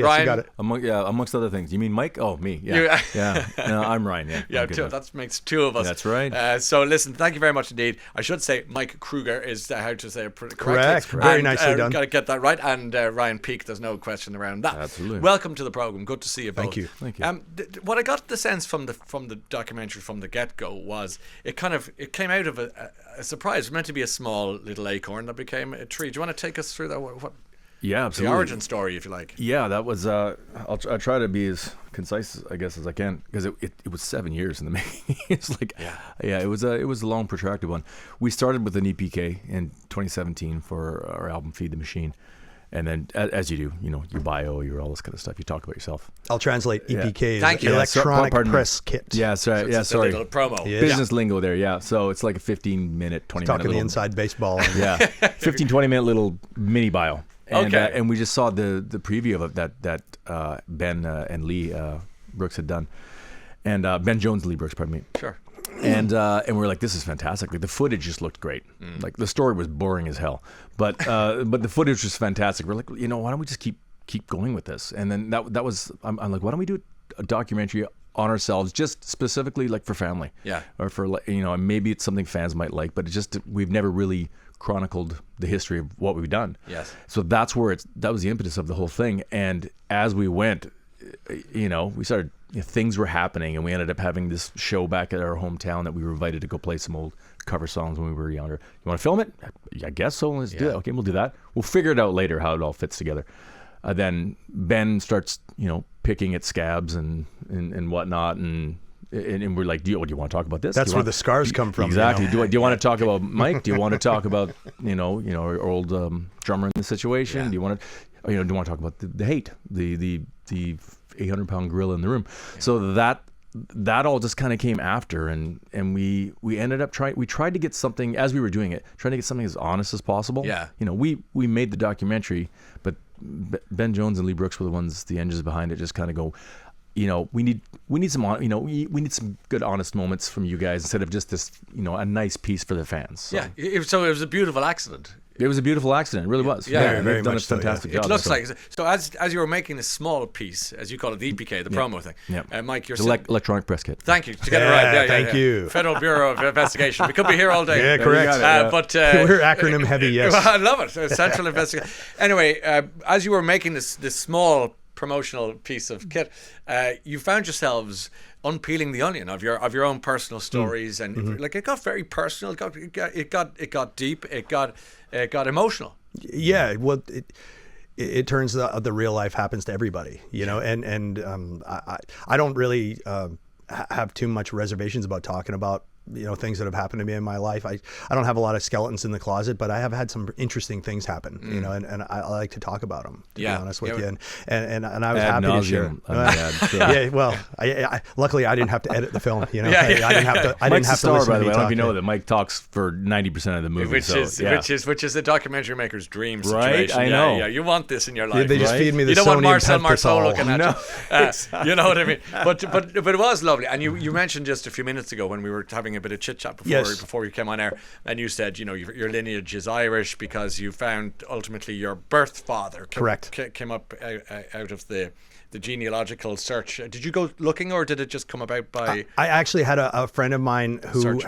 Yes, Ryan, you got it. Amongst other things. You mean Mike? Oh, me. Yeah. Yeah. No, I'm Ryan. Yeah. Yeah, that makes two of us. That's right. So listen, thank you very much indeed. I should say Mike Kroeger is how to say it correctly. Correct. Very nicely done. Got to get that right. And Ryan Peake, there's no question around that. Absolutely. Welcome to the program. Good to see you both. Thank you. What I got the sense from the documentary from the get-go was it came out of a surprise. It was meant to be a small little acorn that became a tree. Do you want to take us through that? What Yeah, absolutely. the origin story, if you like. Yeah, that was. I'll try to be as concise, I guess, as I can, because it was 7 years in the making. It's like, yeah, it was a long, protracted one. We started with an EPK in 2017 for our album "Feed the Machine," and then as you do, your bio, your all this kind of stuff. You talk about yourself. I'll translate EPK. Thank you. Electronic press kit. Yeah, sorry. Yeah, sorry. A little promo. Yeah. Business lingo there. Yeah, so it's like a 15-minute, 20-minute. Talking the inside baseball. Yeah, 15, 20-minute little mini bio. And, Okay. And we just saw the preview of it that Ben and Leigh Brooks had done, and Ben Jones and Leigh Brooks, pardon me. Sure. And we were like, this is fantastic. Like the footage just looked great. Like the story was boring as hell, but the footage was fantastic. We're like, why don't we just keep going with this? And then that was I'm like, why don't we do a documentary on ourselves, just specifically like for family, or for and maybe it's something fans might like, but it's just we've never really chronicled the history of what we've done. Yes. So that was the impetus of the whole thing. And as we went, we started, things were happening, and we ended up having this show back at our hometown that we were invited to go play some old cover songs when we were younger. You want to film it? I guess so. Let's do it. Okay, we'll do that. We'll figure it out later how it all fits together. Then Ben starts, picking at scabs and whatnot, and we're like, do you want to talk about this? That's where the scars come from. Exactly. Do you want to talk about Mike? Do you want to talk about our old drummer in the situation? Do you want to talk about the hate, the 800-pound gorilla in the room? So that all just kind of came after, and we ended up we tried to get something as we were doing it, trying to get something as honest as possible. Yeah. We made the documentary, but Ben Jones and Leigh Brooks were the engines behind it. Just kind of go, we need some good honest moments from you guys instead of just this, a nice piece for the fans. So. Yeah. So it was a beautiftiful accident. It was a beautiful accident. It really was. Yeah, very they've done a much so, fantastic It job. looks like so. As you were making this small piece, as you call it, the EPK, the promo thing. Yeah. Mike, you're electronic press kit. Thank you to get it right. Yeah, thank you. Federal Bureau of Investigation. We could be here all day. Yeah, correct. But we're acronym heavy. Yes. I love it. Central Investigation. Anyway, as you were making this small promotional piece of kit, you found yourselves unpeeling the onion of your own personal stories, and like it got very personal. It got deep. It got emotional. Yeah, well, it turns out the real life happens to everybody, and I don't really have too much reservations about talking about things that have happened to me in my life. I don't have a lot of skeletons in the closet, but I have had some interesting things happen, and I like to talk about them, to be honest with you. And I was happy to share. Yeah, well, I luckily I didn't have to edit the film, I didn't have to. I didn't have to listen by to the me way. I don't know if you know talk. that Mike talks for 90% of the movie, which is the documentary maker's dream right? situation. I know. Yeah, you want this in your life. They just feed me the you don't Sony want Marcel looking at you. Exactly. You know what I mean? But it was lovely. And you mentioned just a few minutes ago when we were having a bit of chit chat before you came on air, and you said your lineage is Irish because you found ultimately your birth father came up out of the genealogical search. Did you go looking, or did it just come about by? I actually had a friend of mine who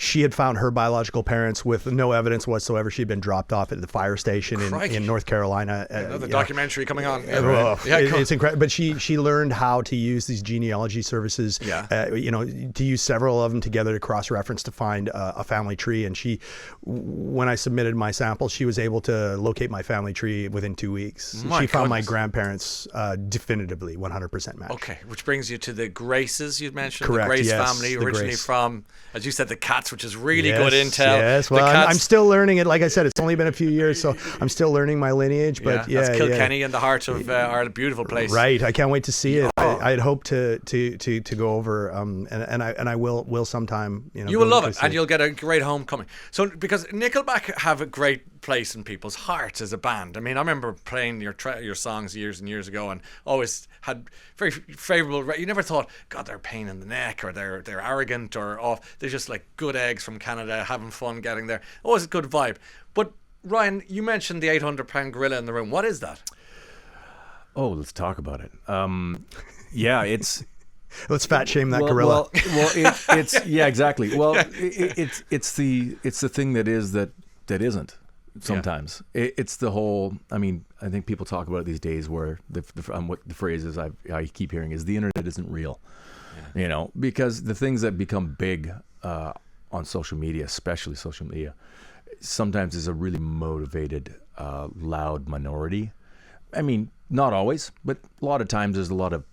she had found her biological parents with no evidence whatsoever. She'd been dropped off at the fire station in North Carolina. Another documentary coming on. It's incredible. But she learned how to use these genealogy services. To use several of them together to cross-reference to find a family tree. And when I submitted my sample, she was able to locate my family tree within 2 weeks. She found my grandparents definitively 100% match. Okay, which brings you to the Graces you'd mentioned. Correct, the Grace yes, family, the originally Grace. from, as you said, the Cats, which is really good intel. Yes, well, I'm still learning it. Like I said, it's only been a few years, so I'm still learning my lineage. But that's Kilkenny in the heart of Ireland, beautiful place. Right, I can't wait to see it. I had hoped to go over, and I will sometime. You will love it, and you'll get a great homecoming. So because Nickelback have a great place in people's hearts as a band. I mean, I remember playing your songs years and years ago, and always had very favourable. You never thought, God, they're a pain in the neck, or they're arrogant, or off. They're just like good eggs from Canada, having fun getting there. Always a good vibe. But Ryan, you mentioned the 800-pound gorilla in the room. What is that? Oh, let's talk about it. Yeah, it's. Let's fat shame that gorilla. It's yeah, exactly. Well, it's the thing that isn't. Sometimes it's the whole. I mean, I think people talk about it these days where what the phrase is I keep hearing is the internet isn't real. Yeah. You know, because the things that become big on social media, especially social media, sometimes is a really motivated, loud minority. I mean, not always, but a lot of times there's a lot of,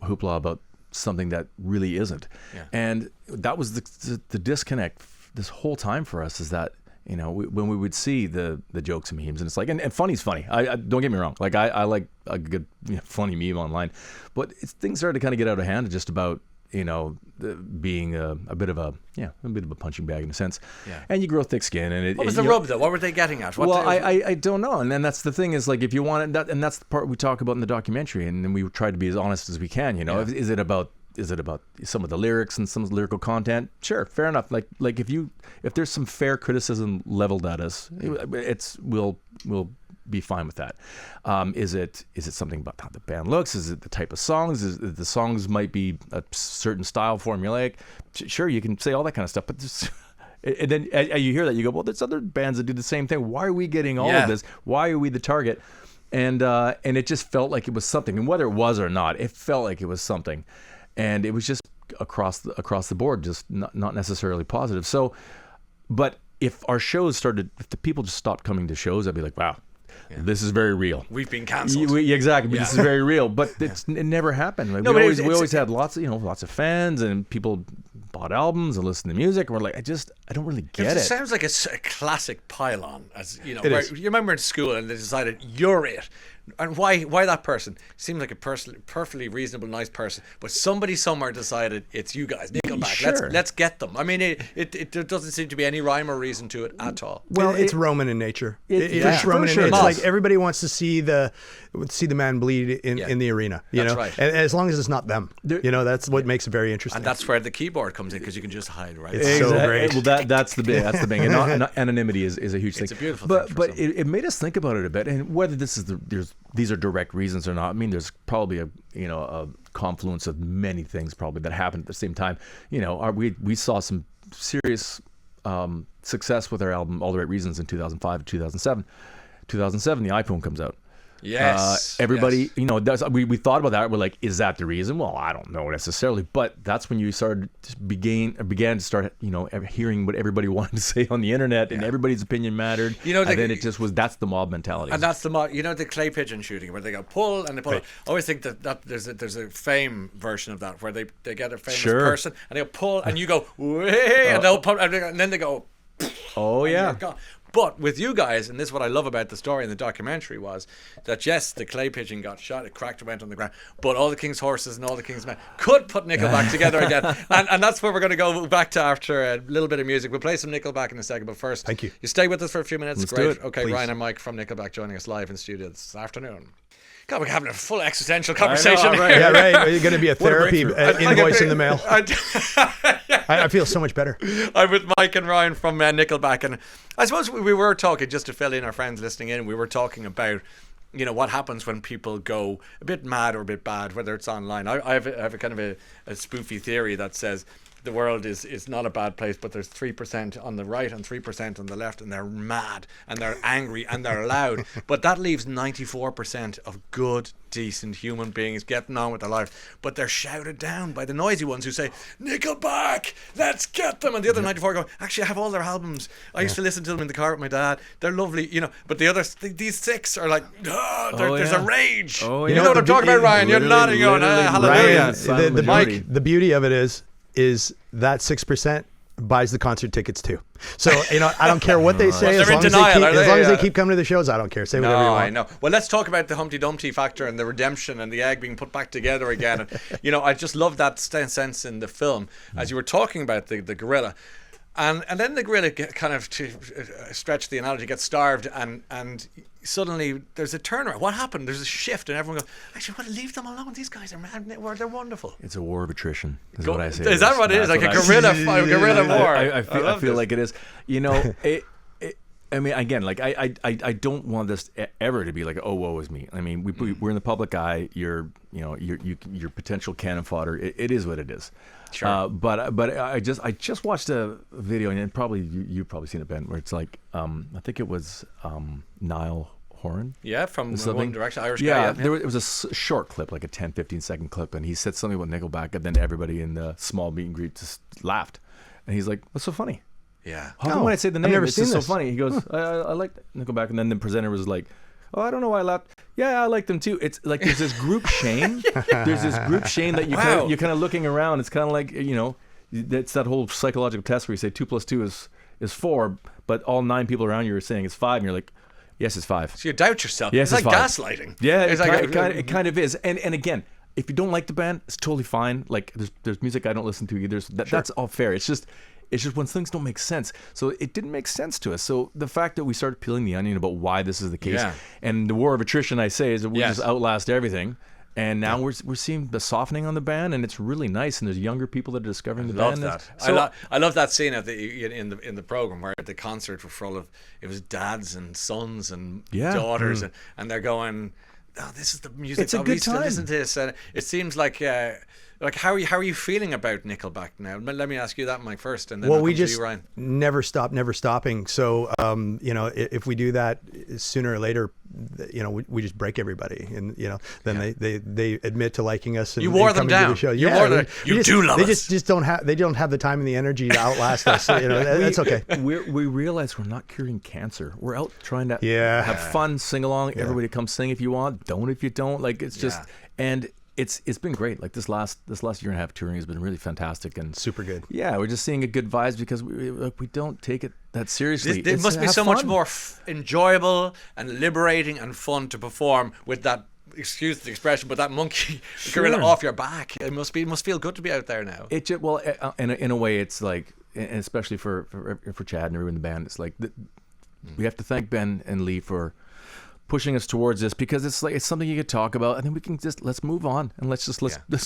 hoopla about something that really isn't. Yeah. And that was the disconnect this whole time for us, is that, when we would see the jokes and memes, and it's like, and funny's funny. I don't get me wrong. Like I like a good funny meme online, but things started to kind of get out of hand, just about, being a bit of a punching bag in a sense. Yeah. And you grow thick skin. And what was the rub though? What were they getting at? I don't know. And then that's the thing, is like, if you want that, and that's the part we talk about in the documentary, and then we try to be as honest as we can. Yeah. Is it about some of the lyrics and some of the lyrical content? Sure, fair enough. Like if there's some fair criticism leveled at us, we'll be fine with that. Is it something about how the band looks? Is it the type of songs? Is it the songs might be a certain style, formulaic? Sure, you can say all that kind of stuff, but just, and then you hear that, you go, well, there's other bands that do the same thing. Why are we getting all of this? Why are we the target? And it just felt like it was something, and whether it was or not, it felt like it was something. And it was just across the board, just not necessarily positive. So, but if the people just stopped coming to shows, I'd be like, wow, this is very real. We've been cancelled. Exactly, but this is very real. But it never happened. Like, we always had lots of fans, and people bought albums and listened to music, and we're like, I don't really get it. It sounds like a classic pylon, as you remember in school, and they decided you're it. And why that person? Seems like a perfectly reasonable, nice person, but somebody somewhere decided it's you guys, Nickelback. Sure. Let's get them. I mean, there doesn't seem to be any rhyme or reason to it at all. Well, it's Roman in nature. It's Roman in nature. It's like everybody wants to see the man bleed in the arena. That's right. And as long as it's not them, that's what makes it very interesting. And that's where the keyboard comes in, because you can just hide, right? It's so great. Well, that's the thing. And anonymity is a huge thing. It's a beautiful thing. But it made us think about it a bit, and whether this is these are direct reasons or not. I mean, there's probably a confluence of many things probably that happened at the same time. We saw some serious success with our album All the Right Reasons in 2005 and 2007. 2007, the iPhone comes out. Yes. Everybody, we thought about that. We're like, is that the reason? Well, I don't know necessarily, but that's when you began to start, hearing what everybody wanted to say on the internet, and everybody's opinion mattered. And then it just was, that's the mob mentality. And that's the mob, the clay pigeon shooting, where they go pull and they pull. Right. I always think that there's a fame version of that, where they get a famous person and they'll pull and you go, way, and they'll pull, and then they go, oh yeah. But with you guys, and this is what I love about the story in the documentary, was that yes, the clay pigeon got shot, it cracked, it went on the ground, but all the King's horses and all the King's men could put Nickelback together again. And that's where we're going to go back to after a little bit of music. We'll play some Nickelback in a second, but first, thank you. You stay with us for a few minutes. Let's Great. do it, okay, please. Ryan and Mike from Nickelback joining us live in studio this afternoon. God, we're having a full existential conversation. Right. Yeah, right. You're going to be a therapy invoice in the mail. I feel so much better. I'm with Mike and Ryan from Nickelback, and I suppose we were talking, just to fill in our friends listening in, we were talking about what happens when people go a bit mad or a bit bad, whether it's online. I have a kind of a spoofy theory that says the world is not a bad place, but there's 3% on the right and 3% on the left, and they're mad and they're angry and they're loud, but that leaves 94% of good, decent human beings getting on with their life, but they're shouted down by the noisy ones who say, Nickelback, let's get them, and the other 94 go, actually I have all their albums, I used to listen to them in the car with my dad, they're lovely, but the others, these 6 are like, there's a rage. You know what I'm talking about, Ryan? You're nodding, going, hallelujah. Ryan, the beauty of it is that 6% buys the concert tickets too. So I don't care what they say, as long as they keep coming to the shows. I don't care. Say whatever you want. I know. Well, let's talk about the Humpty Dumpty factor and the redemption and the egg being put back together again. And, I just love that sense in the film as you were talking about the gorilla. And then the gorilla kind of, to stretch the analogy, gets starved, and suddenly there's a turnaround. What happened? There's a shift, and everyone goes, actually, leave them alone. These guys are mad. They're wonderful. It's a war of attrition, is what I say. Is that what it is? Like a guerrilla war? I feel like it is. I mean, again, like I don't want this ever to be like, oh, woe is me. I mean, we're in the public eye. Your potential cannon fodder. It is what it is. Sure. But I just watched a video, and probably you've probably seen it, Ben, where it's like I think it was Niall Horan. Yeah, from One Direction, Irish guy. Yeah, it was a short clip, like a 10, 15-second clip, and he said something about Nickelback, and then everybody in the small meet and greet just laughed. And he's like, what's so funny? Yeah. How come when I say the name, never it's seen just this. so funny? He goes, I like Nickelback. And then the presenter was like, oh, I don't know why I laughed. Yeah, I like them too. It's like there's this group shame. There's this group shame that you're kind of looking around. It's kind of like, it's that whole psychological test where you say 2 + 2 is 4, but all 9 people around you are saying it's 5, and you're like, yes, it's 5. So you doubt yourself. Yes, it's like 5. gaslighting. Yeah, it's it kind of is. And again, if you don't like the band, it's totally fine. Like there's music I don't listen to either. So that's all fair. It's just when things don't make sense. So it didn't make sense to us. So the fact that we started peeling the onion about why this is the case, and the war of attrition, I say, is that we just outlast everything. And now we're seeing the softening on the band, and it's really nice. And there's younger people that are discovering the band. I love that scene in the program where the concert were full of, it was dads and sons and daughters, and they're going, oh, this is the music. It's a good time. Listen to this. And it seems like how are you feeling about Nickelback now? Let me ask you that, Mike, first, and then Well, I'll we come to just you, Ryan. never stopping. So, if we do that sooner or later, we just break everybody, and then they admit to liking us. And, you wore and them coming to down. the show. You wore them. You do love us. They just don't have the time and the energy to outlast us. That's okay. We realize we're not curing cancer. We're out trying to have fun, sing along. Yeah. Everybody come sing if you want. Don't if you don't. Like it's just and. It's been great. Like this last year and a half touring has been really fantastic and super good. Yeah, we're just seeing a good vibes because we don't take it that seriously. It must be so much more enjoyable and liberating and fun to perform with that. Excuse the expression, but that monkey gorilla off your back. It must feel good to be out there now. In a way, it's like, and especially for Chad and everyone in the band, it's like we have to thank Ben and Leigh for pushing us towards this, because it's something you could talk about, and then we can let's move on and let's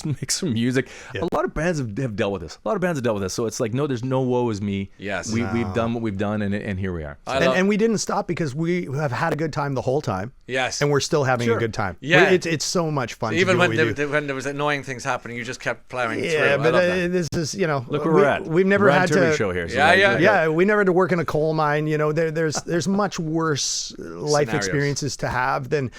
make some music. A lot of bands have dealt with this. So it's like, no, there's no woe is me. Yes, we've done what we've done, and here we are. So. And we didn't stop because we have had a good time the whole time. Yes, and we're still having a good time. Yeah, it's so much fun. Even when there was annoying things happening, you just kept plowing through. Yeah, but this is look where we're at. We've never had to show here. So we never had to work in a coal mine. There's much worse life experiences to have than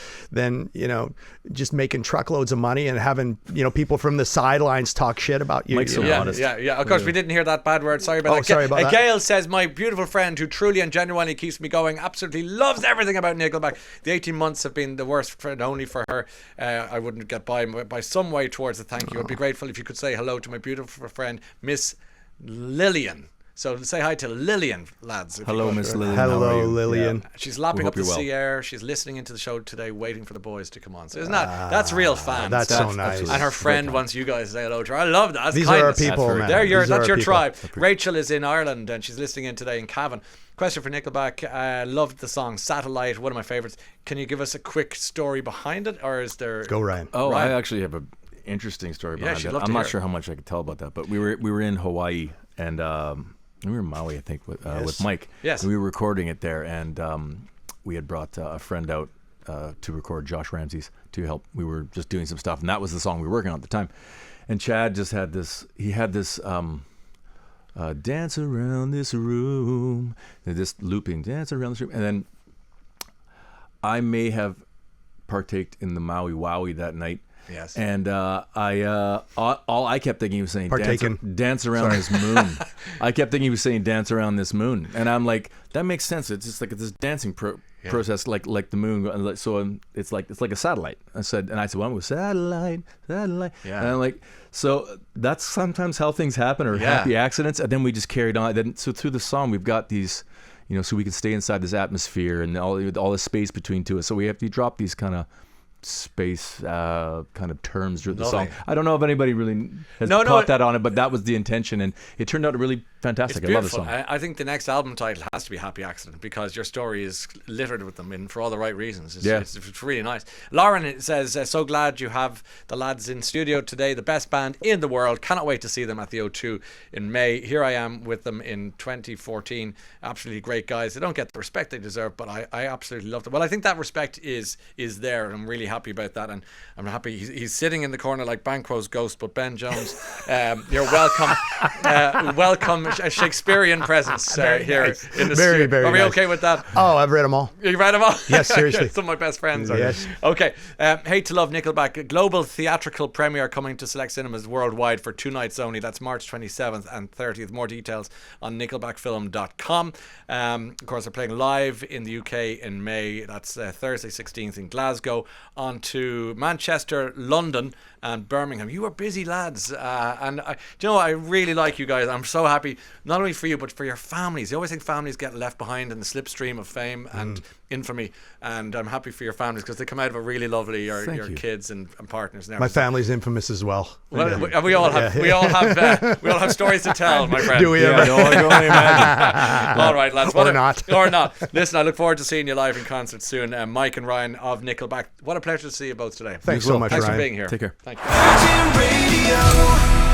just making truckloads of money and having people from the sidelines talk shit about you. Mike's so honest. Yeah. Of course, we didn't hear that bad word. Sorry about that. Sorry about that. Gail says, my beautiful friend who truly and genuinely keeps me going, absolutely loves everything about Nickelback. The 18 months have been the worst, and only for her. I wouldn't get by some way towards a thank you. I'd be grateful if you could say hello to my beautiful friend, Miss Lillian. So say hi to Lillian, lads. Hello, Miss Lillian. Hello, Lillian. Yeah. She's lapping up the sea air. She's listening into the show today, waiting for the boys to come on. So isn't that's real fans? That's so nice. And her friend wants you guys to say hello to her. I love that. That's These kindness. are our people, man. That's your tribe. Rachel is in Ireland and she's listening in today in Cavan. Question for Nickelback. Loved the song Satellite, one of my favorites. Can you give us a quick story behind it, or is there? Go, Ryan. Oh, Ryan. I actually have an interesting story behind it. love to I'm not hear sure how much I could tell about that, but we were in Hawaii and we were in Maui, I think, with Mike. Yes. And we were recording it there, and we had brought a friend out to record, Josh Ramsey's, to help. We were just doing some stuff, and that was the song we were working on at the time. And Chad just had this. He had this. Dance around this room, and this looping, dance around this room, and then I may have partaked in the Maui Wowie that night. Yes. And all I kept thinking he was saying, dance around this moon. I kept thinking he was saying, dance around this moon, and I'm like, that makes sense. It's just like this dancing process, like the moon. So it's like a satellite. I said, well, I'm with satellite. Yeah. And I'm like, so that's sometimes how things happen, or happy accidents. And then we just carried on. Then so through the song, we've got these, so we can stay inside this atmosphere and all the space between two us. So we have to drop these kind of space kind of terms through the song. I don't know if anybody really has caught that on it, but that was the intention, and it turned out a really fantastic. It's I love the beautiful. song. I think the next album title has to be Happy Accident, because your story is littered with them, and for all the right reasons. It's really nice. Lauren says, so glad you have the lads in studio today, the best band in the world. Cannot wait to see them at the O2 in May. Here I am with them in 2014. Absolutely great guys. They don't get the respect they deserve, but I absolutely love them. Well, I think that respect is there, and I'm really happy about that, and I'm happy he's sitting in the corner like Banquo's ghost. But Ben Jones, you're welcome. Welcome, a Shakespearean presence here nice. in the Very, studio. very Are we nice. okay with that? Oh, I've read them all. You read them all? Yes, seriously. Some of my best friends are. Yes. Okay. Hate to Love Nickelback. A global theatrical premiere coming to select cinemas worldwide for 2 nights only. That's March 27th and 30th. More details on nickelbackfilm.com. Of course, they're playing live in the UK in May. That's Thursday 16th in Glasgow. On to Manchester, London and Birmingham. You are busy lads. And I really like you guys. I'm so happy, not only for you, but for your families. You always think families get left behind in the slipstream of fame and infamy. And I'm happy for your families, because they come out of it really lovely, your you. kids and partners. And My everything. family's infamous as well. Well, we all have stories to tell, my friend. Do we ever? No, I can only imagine. All right, lads. Or not. Or not. Listen, I look forward to seeing you live in concert soon. Mike and Ryan of Nickelback. What a pleasure to see you both today. Thanks so much, Thanks Ryan. for being here. Take care. Thank you. Virgin Radio.